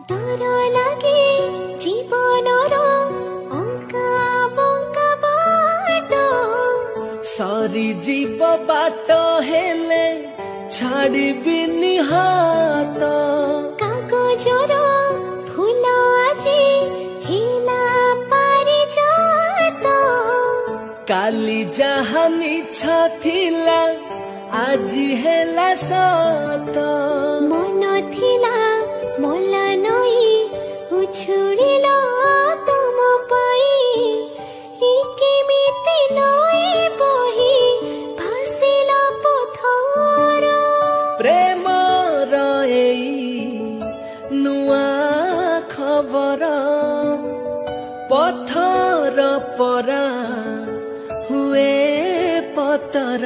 डर लागे जीवनर अंका बंका बाट सारी जीव बाट हेले छाड़िबिनी हाथ कागजर फूल आजी हिला पारी जात काली जहा मिछा थिला आजी हेला सत मन थिला मला नई उछुड़िल तुम पाई केमिति नई बही भासिल पथर प्रेम नुआ खबर पथर परा हुए पतर